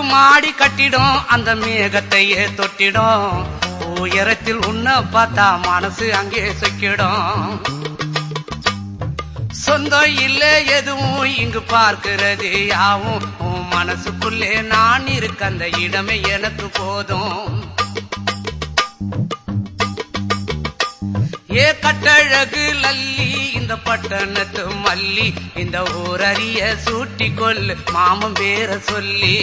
மாடி கட்டிடும் அந்த மேகத்தையே தொட்டிடும் உயரத்தில் உன்னை பார்த்தா மனசு அங்கே சொக்கிடும் சொந்தம் இல்ல எதுவும் இங்கு பார்க்கிறது யாவும் உன் மனசுக்குள்ளே நான் இருக்க அந்த இடமே எனக்கு போதும் ஏ கட்டழகு லல்லி இந்த பட்டணத்து மல்லி இந்த ஊரறிய சூட்டி கொள்ளு மாமன் பேர சொல்லி